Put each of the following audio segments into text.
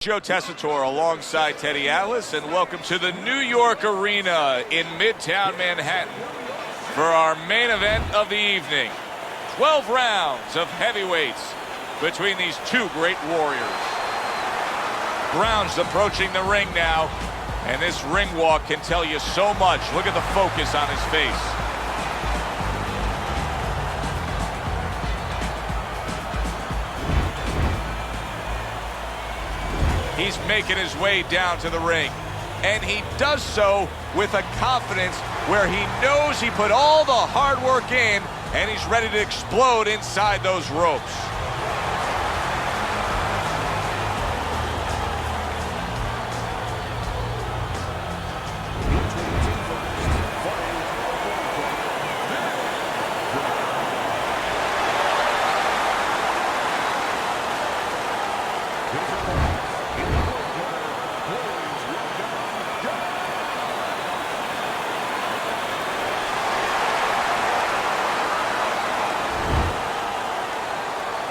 Joe Tessitore alongside Teddy Atlas, and welcome to the New York Arena in Midtown Manhattan for our main event of the evening. 12 rounds of heavyweights between these two great warriors. Brown's approaching the ring now, and this ring walk can tell you so much. Look at the focus on his face. He's making his way down to the ring, and he does so with a confidence where he knows he put all the hard work in, and he's ready to explode inside those ropes.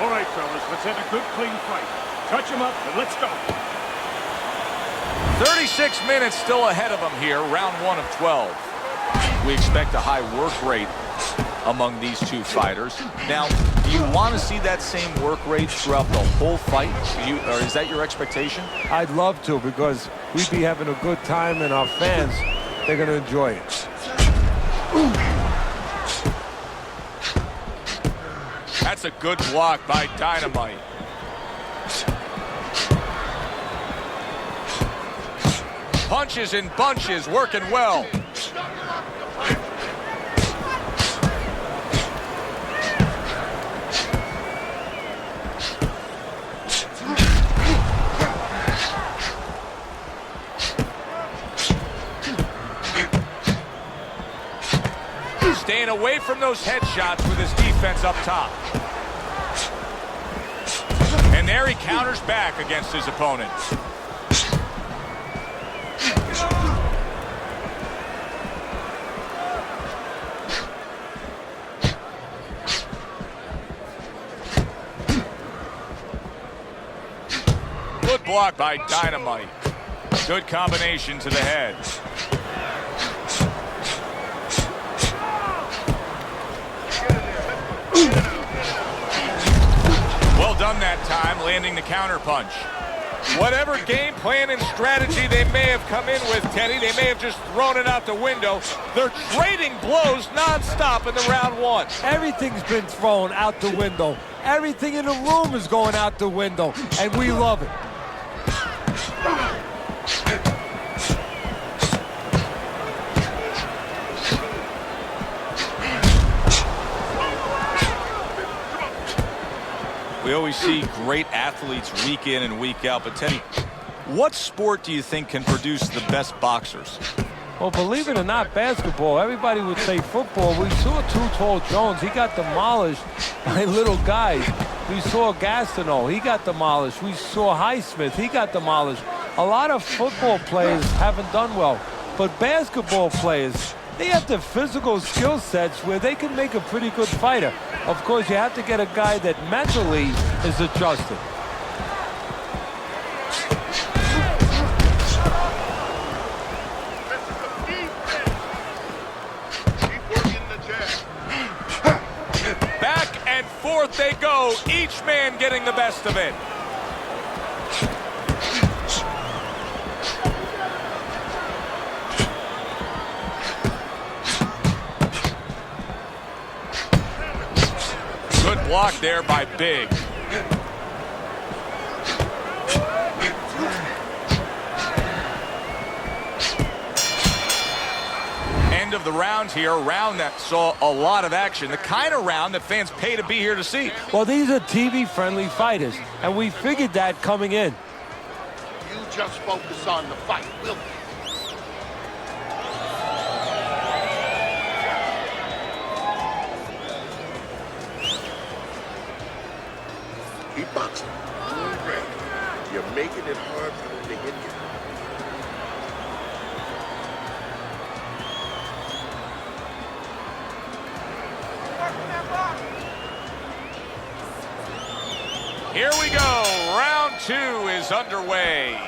All right, fellas, let's have a good, clean fight. Touch him up, and let's go. 36 minutes still ahead of him here, round 1 of 12. We expect a high work rate among these two fighters. Now, do you want to see that same work rate throughout the whole fight? Or is that your expectation? I'd love to, because we'd be having a good time, and our fans, they're going to enjoy it. That's a good block by Dynamite. Punches and bunches, working well. Staying away from those headshots with his defense up top. And there he counters back against his opponent. Good block by Dynamite. Good combination to the head. Well done that time, landing the counter punch. Whatever game plan and strategy they may have come in with, Teddy, they may have just thrown it out the window. They're trading blows nonstop in the round 1. Everything's been thrown out the window. Everything in the room is going out the window, and we love it. We always see great athletes week in and week out, but Teddy, what sport do you think can produce the best boxers? Well, believe it or not, basketball. Everybody would say football. We saw Too Tall Jones. He got demolished by little guys. We saw Gastineau. He got demolished. We saw Highsmith. He got demolished. A lot of football players haven't done well, but basketball players, they have the physical skill sets where they can make a pretty good fighter. Of course, you have to get a guy that mentally is adjusted. Back and forth they go, each man getting the best of it. Good block there by Big. End of the round here, a round that saw a lot of action, the kind of round that fans pay to be here to see. Well, these are TV-friendly fighters, and we figured that coming in. You just focus on the fight, will you? Keep boxing. You're making it hard for them to hit you. Here we go. Round 2 is is underway.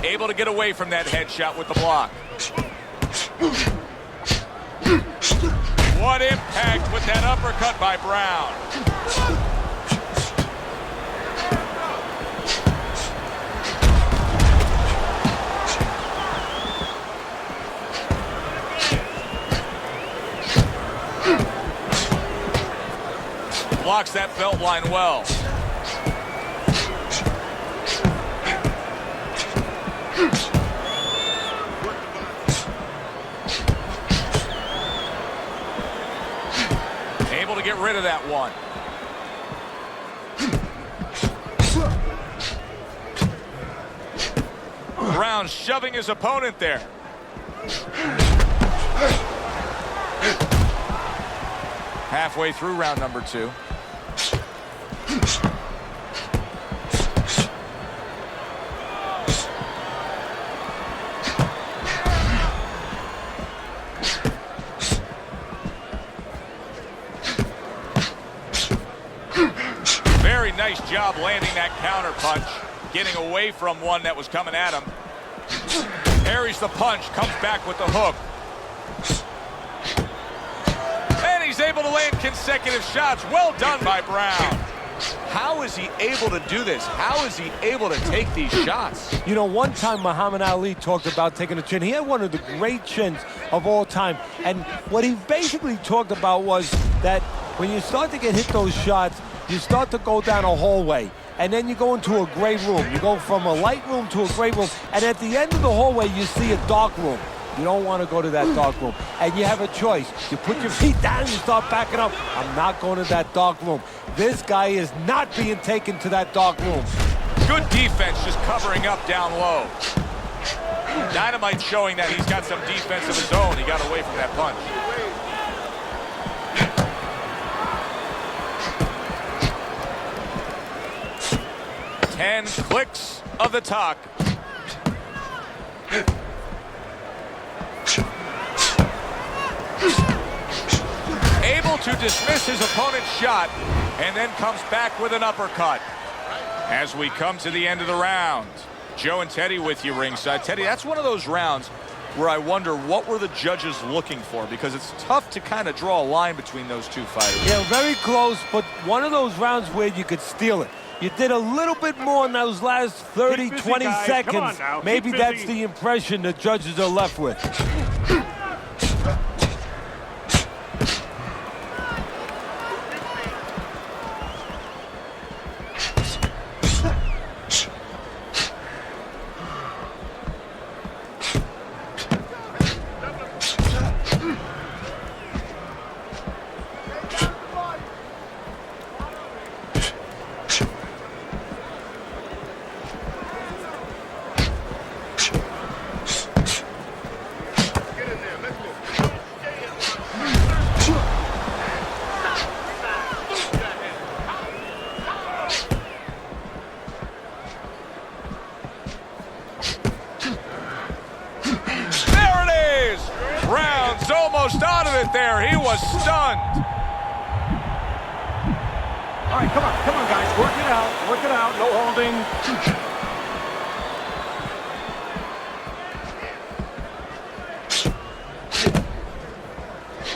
Able to get away from that headshot with the block. What impact with that uppercut by Brown. Blocks that belt line well. Able to get rid of that one. Brown shoving his opponent there. Halfway through round number 2. Very nice job landing that counter punch, getting away from one that was coming at him. Parries the punch, comes back with the hook. And he's able to land consecutive shots. Well done by Brown. How is he able to do this? How is he able to take these shots? You know, one time Muhammad Ali talked about taking a chin. He had one of the great chins of all time. And what he basically talked about was that when you start to get hit those shots, you start to go down a hallway. And then you go into a gray room. You go from a light room to a gray room. And at the end of the hallway, you see a dark room. You don't want to go to that dark room. And you have a choice. You put your feet down and you start backing up. I'm not going to that dark room. This guy is not being taken to that dark room. Good defense, just covering up down low. Dynamite showing that he's got some defense of his own. He got away from that punch. Ten clicks of the talk. Able to dismiss his opponent's shot and then comes back with an uppercut. As we come to the end of the round, Joe and Teddy with you ringside. Teddy, that's one of those rounds where I wonder what were the judges looking for, because it's tough to kind of draw a line between those two fighters. Yeah, very close, but one of those rounds where you could steal it. You did a little bit more in those last 30, 20 guys. seconds. Maybe that's busy. the impression the judges are left with. Almost out of it there. He was stunned. All right, come on, guys. Work it out. No holding.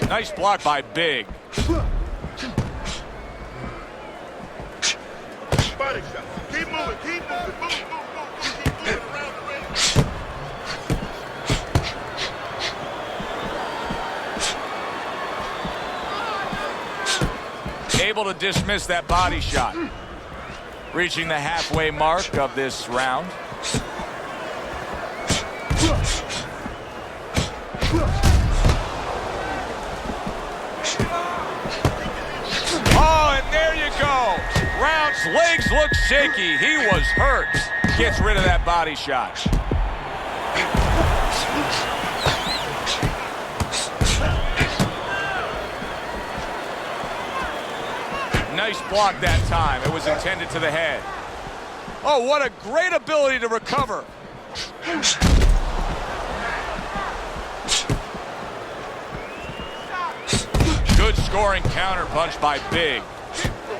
Nice block by Big. Body shot. Keep moving. Keep moving. Move. Keep moving around the ring. Able to dismiss that body shot. Reaching the halfway mark of this round. His legs look shaky. He was hurt. Gets rid of that body shot. Nice block that time. It was intended to the head. Oh, what a great ability to recover. Good scoring counter punch by Big.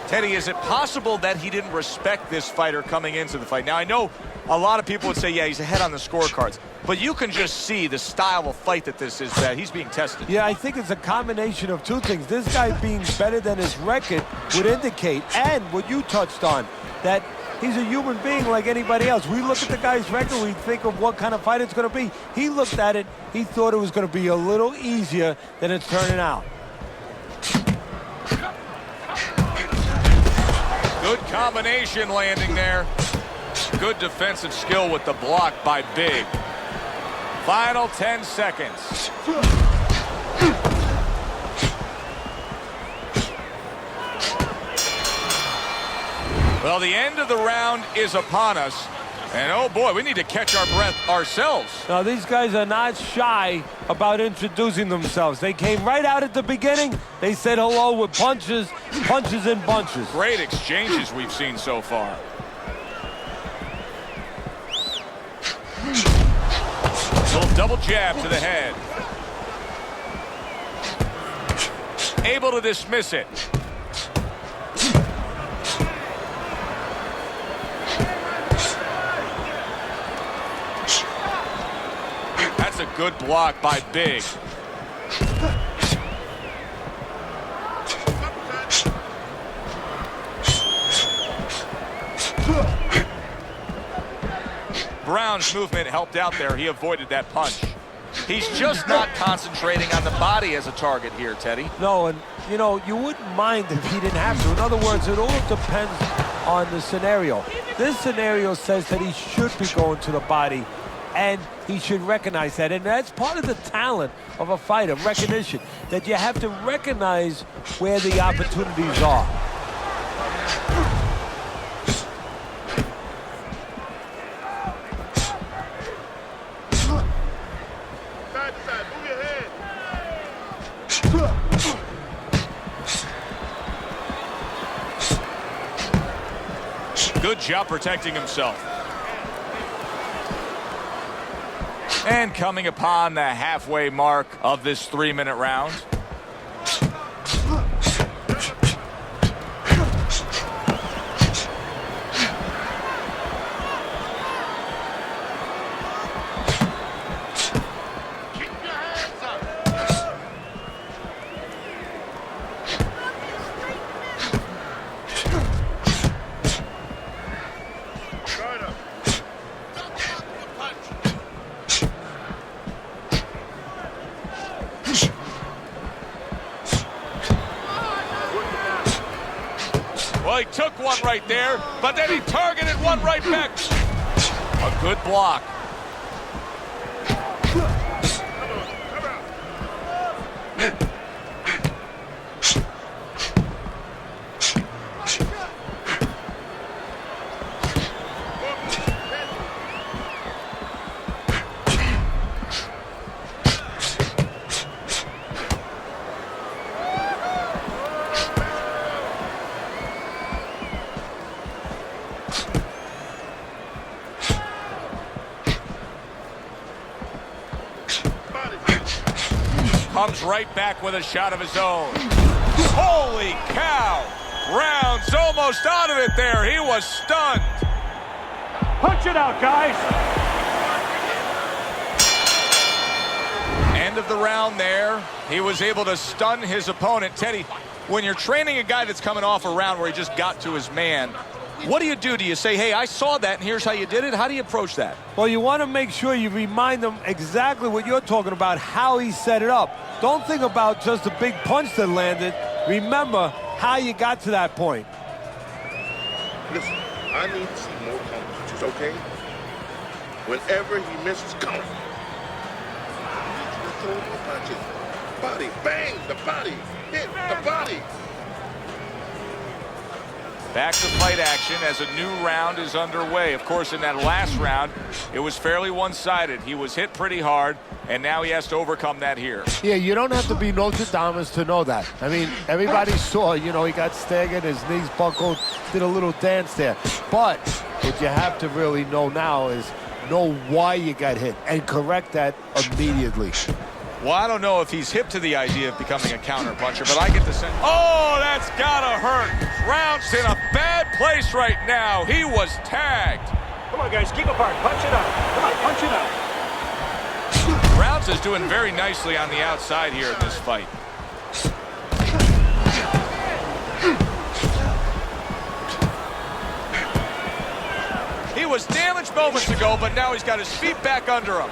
Teddy, is it possible that he didn't respect this fighter coming into the fight? Now, I know a lot of people would say, yeah, he's ahead on the scorecards. But you can just see the style of fight that this is, that he's being tested. Yeah, I think it's a combination of two things. This guy being better than his record would indicate, and what you touched on, that he's a human being like anybody else. We look at the guy's record, we think of what kind of fight it's going to be. He looked at it, he thought it was going to be a little easier than it's turning out. Good combination landing there. Good defensive skill with the block by Big. Final 10 seconds. Well, the end of the round is upon us. And oh boy, we need to catch our breath ourselves. Now, these guys are not shy about introducing themselves. They came right out at the beginning. They said hello with punches, punches and bunches. Great exchanges we've seen so far. Little double jab to the head. Able to dismiss it. That's a good block by Big. Brown's movement helped out there. He avoided that punch. He's just not concentrating on the body as a target here, Teddy. No, and, you know, you wouldn't mind if he didn't have to. In other words, it all depends on the scenario. This scenario says that he should be going to the body, and he should recognize that. And that's part of the talent of a fighter, recognition, that you have to recognize where the opportunities are. Good job protecting himself. And coming upon the halfway mark of this 3-minute round. Well, he took one right there, but then he targeted one right back. A good block. Comes right back with a shot of his own. Holy cow! Brown's almost out of it there. He was stunned. Punch it out, guys. End of the round there. He was able to stun his opponent. Teddy, when you're training a guy that's coming off a round where he just got to his man, what do you do? Do you say, hey, I saw that, and here's how you did it? How do you approach that? Well, you want to make sure you remind them exactly what you're talking about, how he set it up. Don't think about just a big punch that landed. Remember how you got to that point. Listen, I need to see more punches, okay? Whenever he misses, come on. I need you to throw more punches. Body, bang, the body, hit the body. Back to fight action as a new round is underway. Of course, in that last round, it was fairly one-sided. He was hit pretty hard, and now he has to overcome that here. Yeah, you don't have to be Nostradamus to know that. I mean, everybody saw, you know, he got staggered, his knees buckled, did a little dance there. But what you have to really know now is know why you got hit and correct that immediately. Well, I don't know if he's hip to the idea of becoming a counterpuncher, but I get the sense. Oh, that's gotta hurt. Round's in a bad place right now. He was tagged. Come on, guys, keep apart. Punch it out. Come on, punch it out. Rounds is doing very nicely on the outside here in this fight. He was damaged moments ago, but now he's got his feet back under him.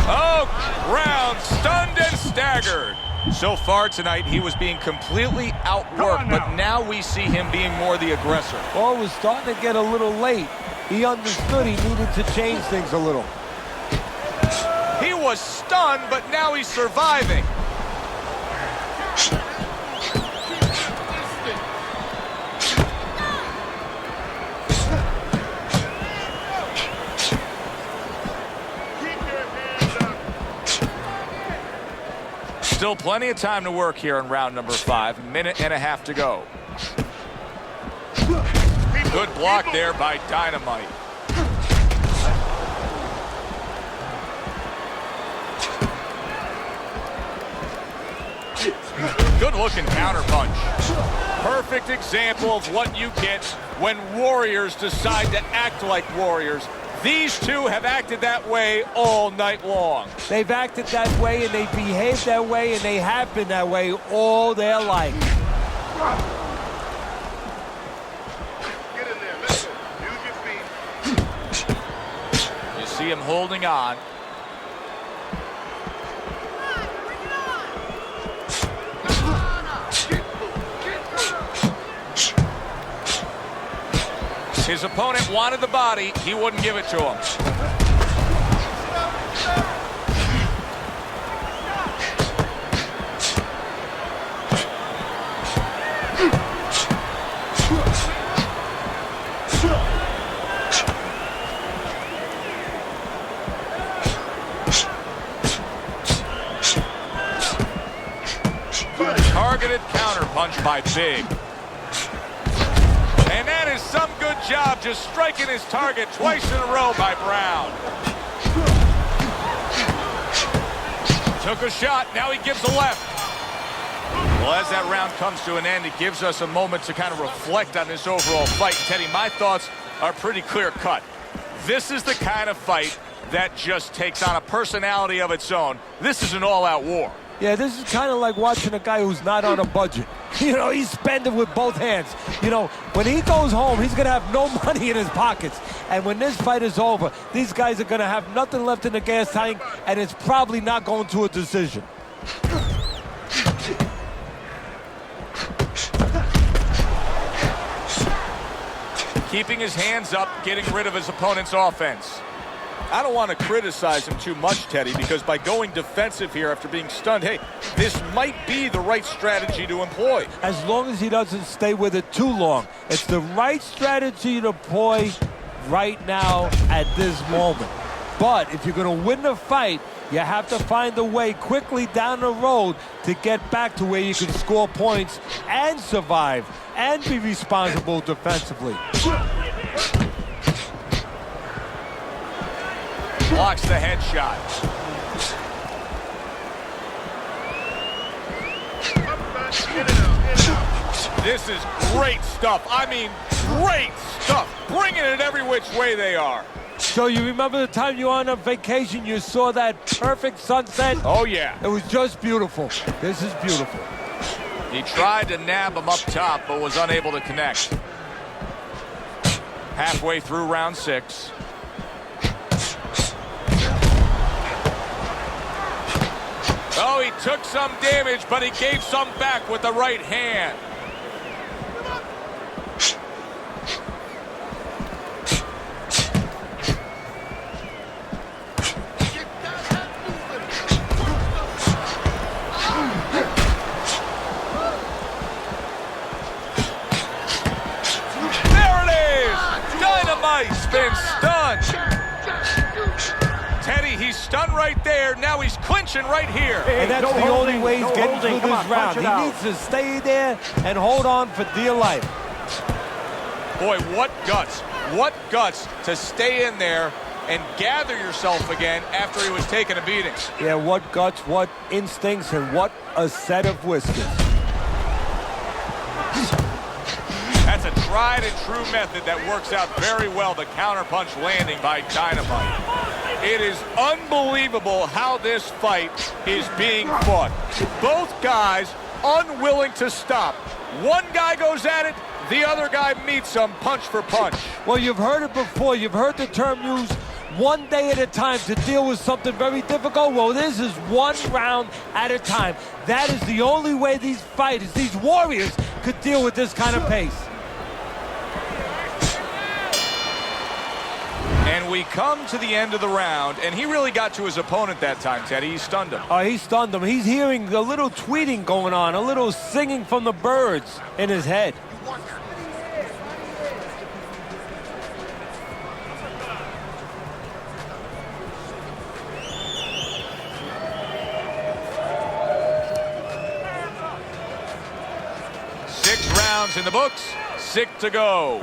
Oh, Round stunned and staggered. So far tonight, he was being completely outworked, but now we see him being more the aggressor. Oh, it was starting to get a little late. He understood he needed to change things a little. He was stunned, but now he's surviving. Still plenty of time to work here in round number 5. Minute and a half to go. Good block there by Dynamite. Good looking counter punch. Perfect example of what you get when warriors decide to act like warriors. These two have acted that way all night long. They've acted that way, and they behaved that way, and they have been that way all their life. Get in there. Let's go. Use your feet. You see him holding on. His opponent wanted the body. He wouldn't give it to him. Targeted counterpunch by Big. And that is some good job just striking his target twice in a row by Brown. Took a shot, now he gives a left. Well, as that round comes to an end, it gives us a moment to kind of reflect on this overall fight. Teddy, my thoughts are pretty clear cut. This is the kind of fight that just takes on a personality of its own. This is an all-out war. Yeah, this is kind of like watching a guy who's not on a budget. You know, he's spending with both hands. You know, when he goes home, he's going to have no money in his pockets. And when this fight is over, these guys are going to have nothing left in the gas tank, and it's probably not going to a decision. Keeping his hands up, getting rid of his opponent's offense. I don't want to criticize him too much, Teddy, because by going defensive here after being stunned, hey, this might be the right strategy to employ. As long as he doesn't stay with it too long. It's the right strategy to employ right now at this moment. But if you're going to win the fight, you have to find a way quickly down the road to get back to where you can score points and survive and be responsible defensively. Blocks the headshot. This is great stuff. I mean, great stuff. Bringing it every which way they are. So you remember the time you were on a vacation, you saw that perfect sunset? Oh, yeah. It was just beautiful. This is beautiful. He tried to nab him up top, but was unable to connect. Halfway through round 6. Oh, he took some damage, but he gave some back with the right hand. Teddy, he's stunned right there. Now he's clinching right here. And that's the only way he's getting through Come this on, round. punch it He out. needs to stay there and hold on for dear life. Boy, what guts. What guts to stay in there and gather yourself again after he was taking a beating. Yeah, what guts, what instincts, and what a set of whiskers. That's a tried and true method that works out very well, the counterpunch landing by Dynamite. It is unbelievable how this fight is being fought. Both guys unwilling to stop. One guy goes at it, the other guy meets him punch for punch. Well, you've heard it before. You've heard the term used, one day at a time to deal with something very difficult. Well, this is one round at a time. That is the only way these fighters, these warriors, could deal with this kind of pace. And we come to the end of the round, and he really got to his opponent that time, Teddy. He stunned him. He stunned him. He's hearing a little tweeting going on, a little singing from the birds in his head. In the books, 6 to go.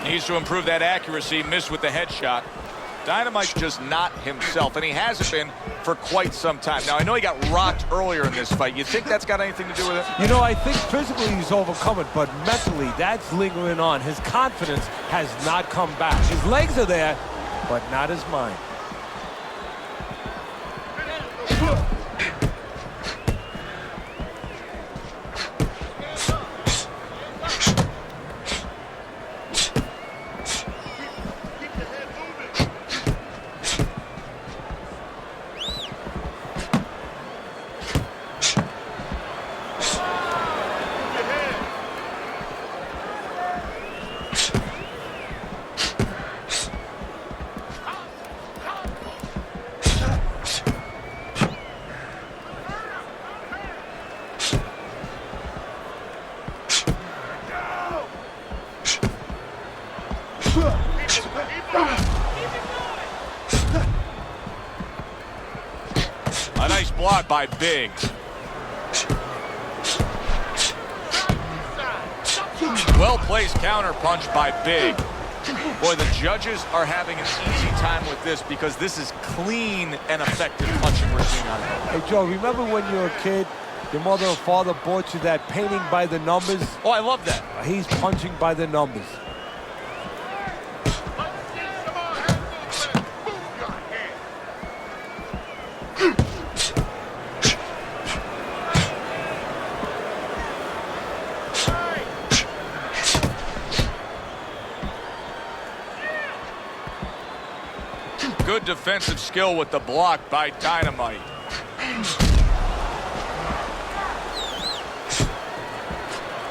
Needs to improve that accuracy, missed with the headshot. Dynamite's just not himself, and he hasn't been for quite some time. Now, I know he got rocked earlier in this fight. You think that's got anything to do with it? You know, I think physically he's overcome it, but mentally that's lingering on. His confidence has not come back. His legs are there, but not his mind. A nice block by Big. Well-placed counter punch by Big. Boy, the judges are having an easy time with this because this is clean and effective punching we're seeing out of him. Hey, Joe, remember when you were a kid, your mother or father bought you that painting by the numbers? Oh, I love that. He's punching by the numbers. Good defensive skill with the block by Dynamite.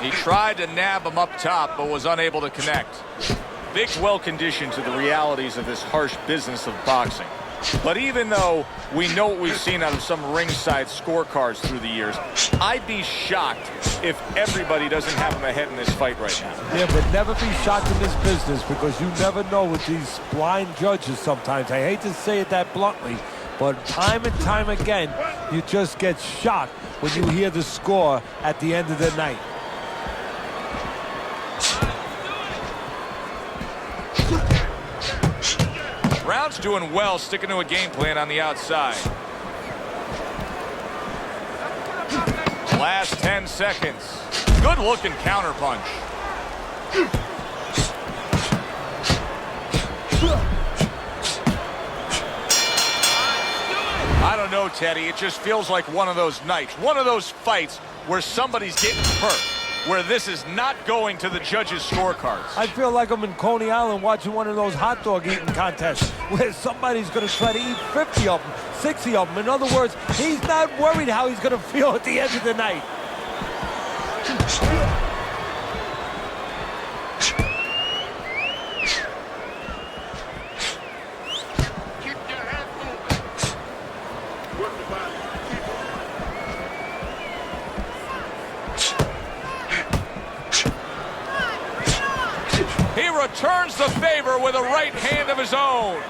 He tried to nab him up top, but was unable to connect. Big's well-conditioned to the realities of this harsh business of boxing. But even though we know what we've seen out of some ringside scorecards through the years, I'd be shocked if everybody doesn't have him ahead in this fight right now. Yeah, but never be shocked in this business because you never know with these blind judges sometimes. I hate to say it that bluntly, but time and time again, you just get shocked when you hear the score at the end of the night. Brown's doing well, sticking to a game plan on the outside. Last 10 seconds. Good looking counter punch. I don't know, Teddy. It just feels like one of those nights, one of those fights where somebody's getting hurt, where this is not going to the judges' scorecards. I feel like I'm in Coney Island watching one of those hot dog eating contests where somebody's going to try to eat 50 of them, 60 of them. In other words, he's not worried how he's going to feel at the end of the night. returns the favor with a right hand of his own.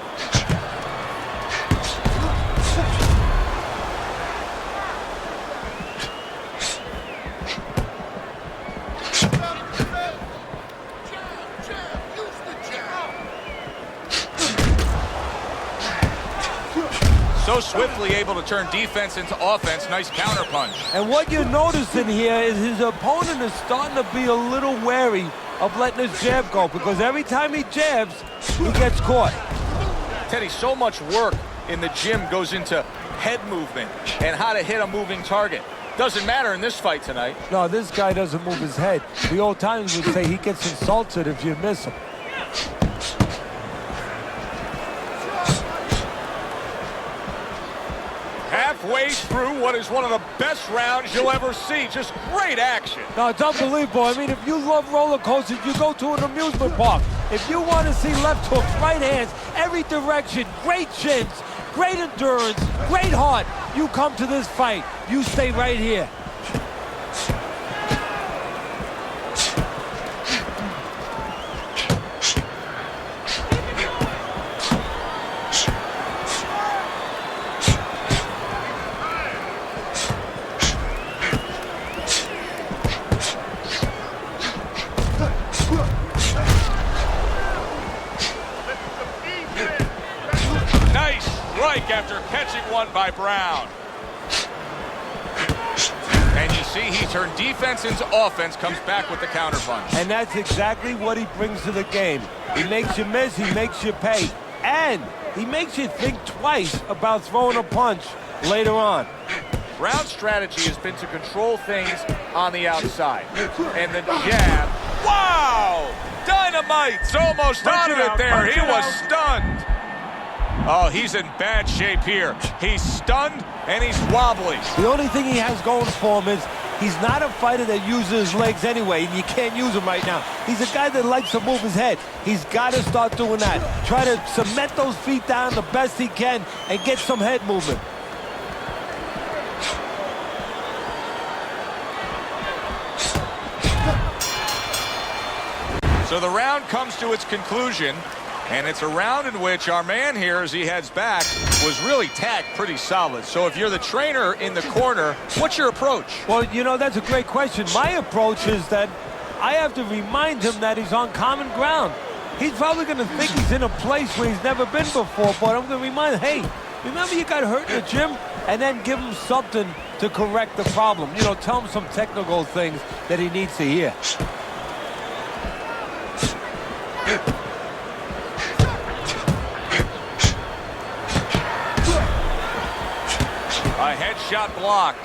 So swiftly able to turn defense into offense. Nice counter punch. And what you're noticing here is his opponent is starting to be a little wary of letting his jab go, because every time he jabs, he gets caught. Teddy, so much work in the gym goes into head movement and how to hit a moving target. Doesn't matter in this fight tonight. No, this guy doesn't move his head. The old timers would say he gets insulted if you miss him. Halfway through what is one of the best rounds you'll ever see. Just great action. No, it's unbelievable. I mean, if you love roller coasters, you go to an amusement park. If you want to see left hooks, right hands, every direction, great chins, great endurance, great heart, you come to this fight. You stay right here. After catching one by Brown. And you see he turned defense into offense, comes back with the counter punch. And that's exactly what he brings to the game. He makes you miss, he makes you pay. And he makes you think twice about throwing a punch later on. Brown's strategy has been to control things on the outside. And the jab. Wow! Dynamite's almost out of it there. He was stunned. Oh, he's in bad shape here. He's stunned and he's wobbly. The only thing he has going for him is he's not a fighter that uses his legs anyway, and you can't use him right now. He's a guy that likes to move his head. He's got to start doing that. Try to cement those feet down the best he can and get some head movement. So the round comes to its conclusion. And it's a round in which our man here, as he heads back, was really tagged pretty solid. So if you're the trainer in the corner, what's your approach? Well, you know, that's a great question. My approach is that I have to remind him that he's on common ground. He's probably going to think he's in a place where he's never been before, but I'm going to remind him, hey, remember you got hurt in the gym? And then give him something to correct the problem. You know, tell him some technical things that he needs to hear. A headshot blocked.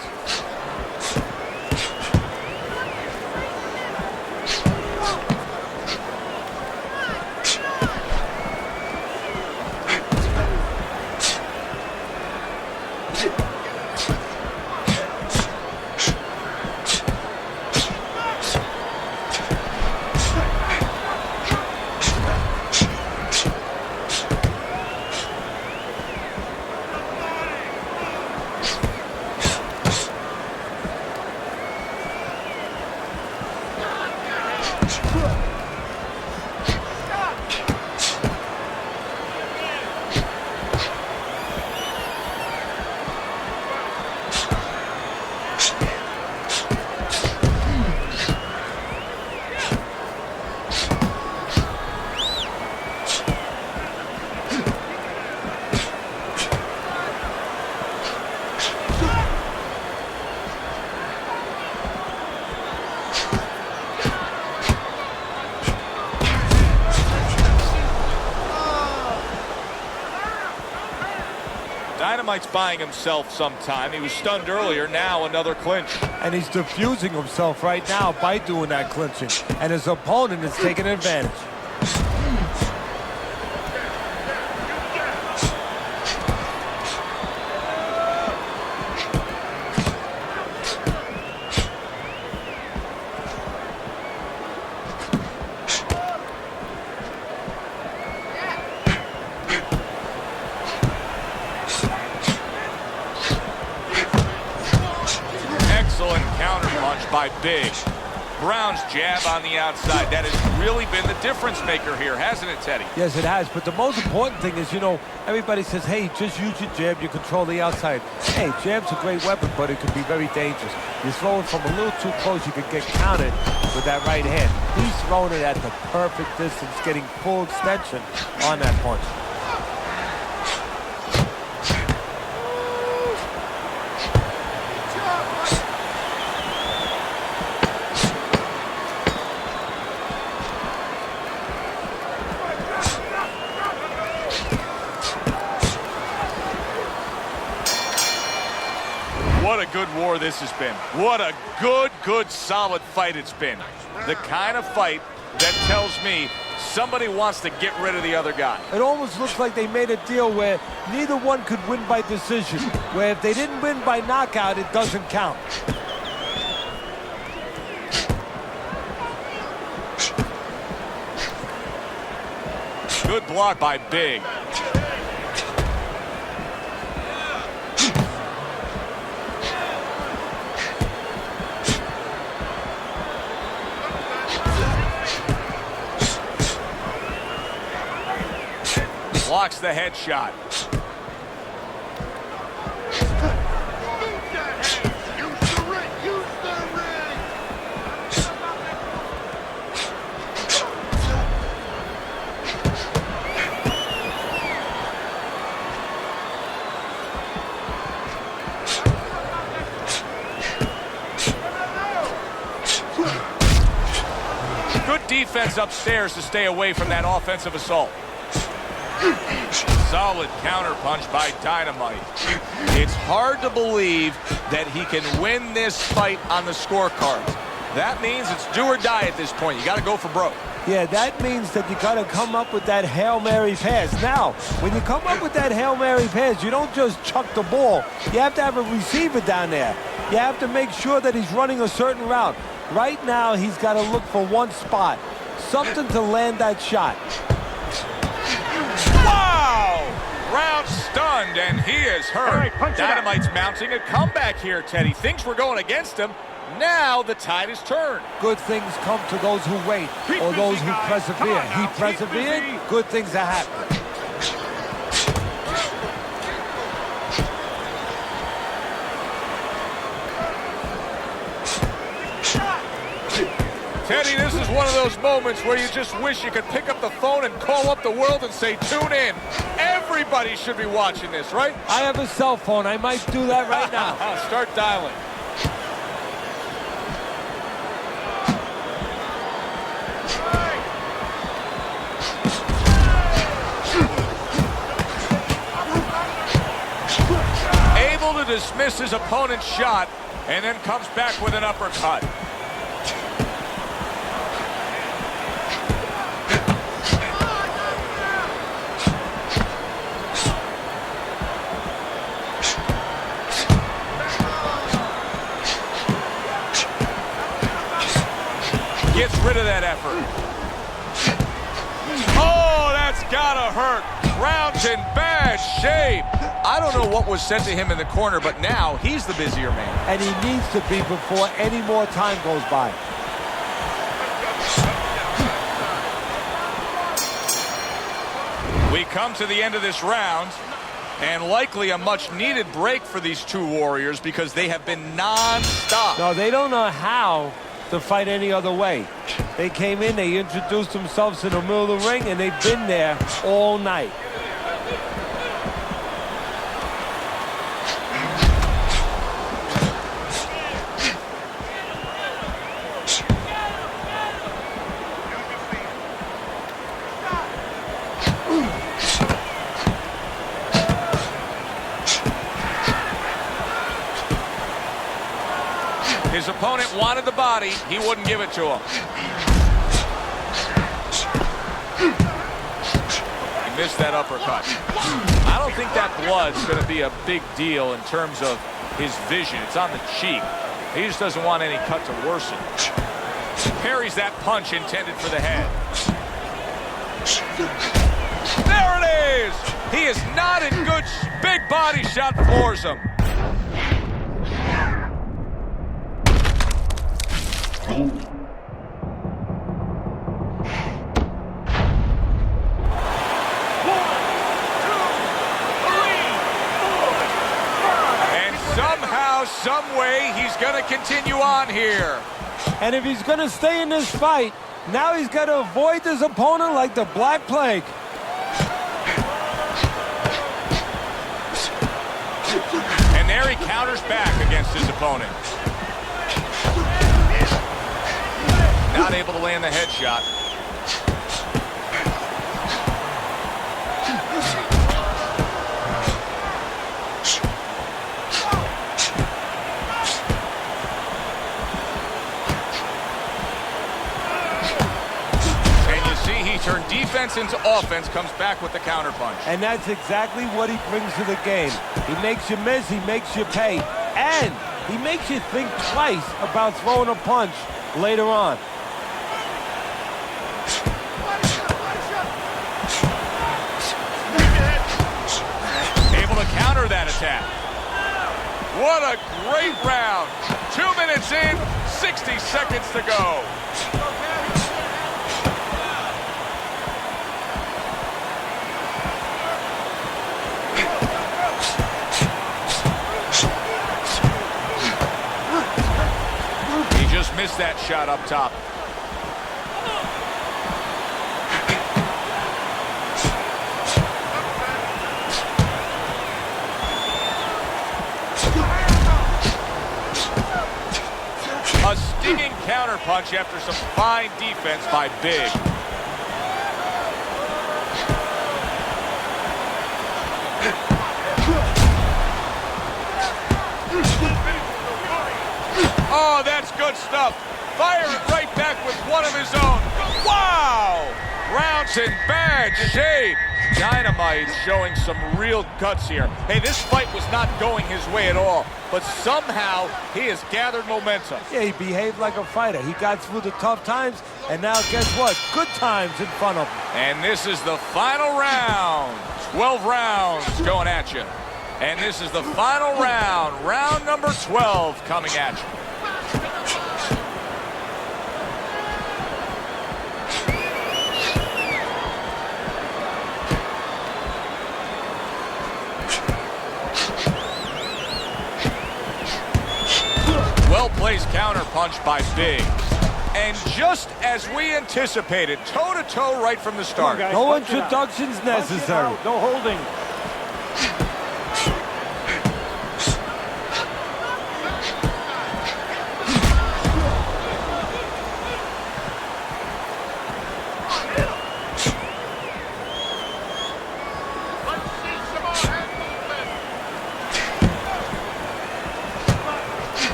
Dynamite's buying himself some time. He was stunned earlier, now another clinch. And he's diffusing himself right now by doing that clinching. And his opponent is taking advantage. By Big. Brown's jab on the outside. That has really been the difference maker here, hasn't it, Teddy? Yes, it has. But the most important thing is, you know, everybody says, hey, just use your jab. You control the outside. Hey, jab's a great weapon, but it can be very dangerous. You throw it from a little too close, you could get counted with that right hand. He's throwing it at the perfect distance, getting full extension on that punch. What a good war this has been. What a good, solid fight it's been. The kind of fight that tells me somebody wants to get rid of the other guy. It almost looks like they made a deal where neither one could win by decision, where if they didn't win by knockout, it doesn't count. Good block by Big. Blocks the headshot. Good defense upstairs to stay away from that offensive assault. Solid counterpunch by Dynamite. It's hard to believe that he can win this fight on the scorecards. That means it's do or die at this point. You got to go for broke. Yeah, that means that you got to come up with that Hail Mary pass. Now, when you come up with that Hail Mary pass, you don't just chuck the ball. You have to have a receiver down there. You have to make sure that he's running a certain route. Right now, he's got to look for one spot, something to land that shot. Brown stunned, and he is hurt. Right, Dynamite's mounting a comeback here, Teddy. Things were going against him. Now the tide is turned. Good things come to those who wait, or those who persevere. He persevered, good things are happening. Teddy, this is one of those moments where you just wish you could pick up the phone and call up the world and say, tune in. Everybody should be watching this, right? I have a cell phone. I might do that right now. Start dialing. Able to dismiss his opponent's shot and then comes back with an uppercut. Gets rid of that effort. Oh, that's gotta hurt. Brown's in bad shape. I don't know what was said to him in the corner, but now he's the busier man. And he needs to be before any more time goes by. We come to the end of this round, and likely a much-needed break for these two warriors because they have been non-stop. No, they don't know how to fight any other way. They came in, they introduced themselves in the middle of the ring, and they've been there all night. His opponent wanted the body. He wouldn't give it to him. He missed that uppercut. I don't think that blood's going to be a big deal in terms of his vision. It's on the cheek. He just doesn't want any cut to worsen. Parries that punch intended for the head. There it is! He is not in good. Big body shot floors him. he's going to continue on here. And if he's going to stay in this fight, now he's got to avoid his opponent like the Black Plague. And there he counters back against his opponent. Not able to land the headshot. Turn defense into offense, comes back with the counterpunch. And that's exactly what he brings to the game. He makes you miss, he makes you pay, and he makes you think twice about throwing a punch later on. Able to counter that attack. What a great round. 2 minutes in, 60 seconds to go. Missed that shot up top. A stinging counterpunch after some fine defense by Big. Oh, that's good stuff. Fire it right back with one of his own. Wow! Round's in bad shape. Dynamite showing some real guts here. Hey, this fight was not going his way at all, but somehow he has gathered momentum. Yeah, he behaved like a fighter. He got through the tough times, and now guess what? Good times in front of him. And this is the final round. 12 rounds going at you. And this is the final round. Round number 12 coming at you. Well-placed counterpunch by Big. And just as we anticipated, toe-to-toe right from the start. Guys, no introductions necessary. No holding.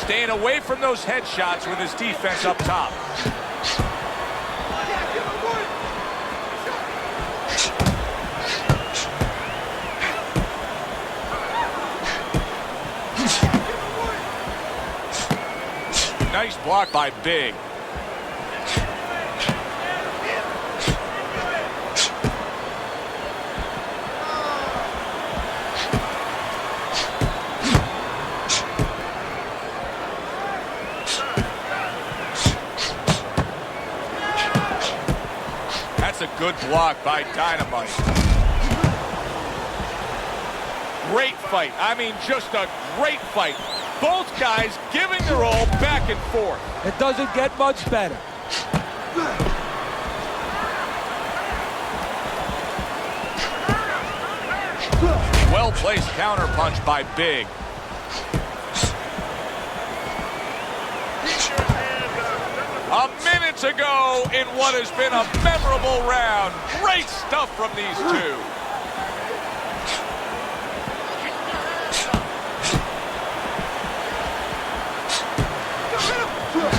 Staying away from those headshots with his defense up top. Nice block by Big. That's a good block by Dynamite. Great fight. I mean, just a great fight. Both guys giving their all back and forth. It doesn't get much better. Well-placed counterpunch by Big. A minute to go in what has been a memorable round. Great stuff from these two.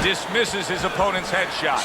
Dismisses his opponent's headshot.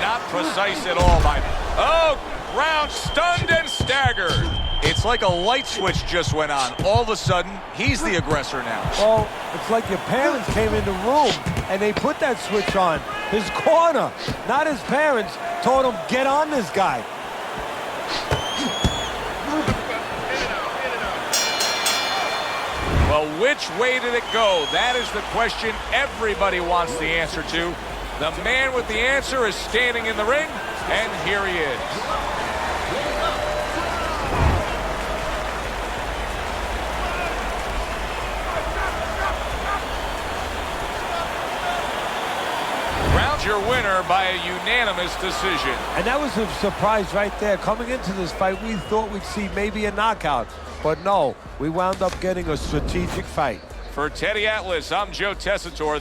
Not precise at all by... Oh, round stunned and staggered. It's like a light switch just went on. All of a sudden, he's the aggressor now. Well, it's like your parents came in the room and they put that switch on. His corner, not his parents, told him, get on this guy. Well, which way did it go? That is the question everybody wants the answer to. The man with the answer is standing in the ring, and here he is. Crowned your winner by a unanimous decision. And that was a surprise right there. Coming into this fight, we thought we'd see maybe a knockout. But no, we wound up getting a strategic fight. For Teddy Atlas, I'm Joe Tessitore.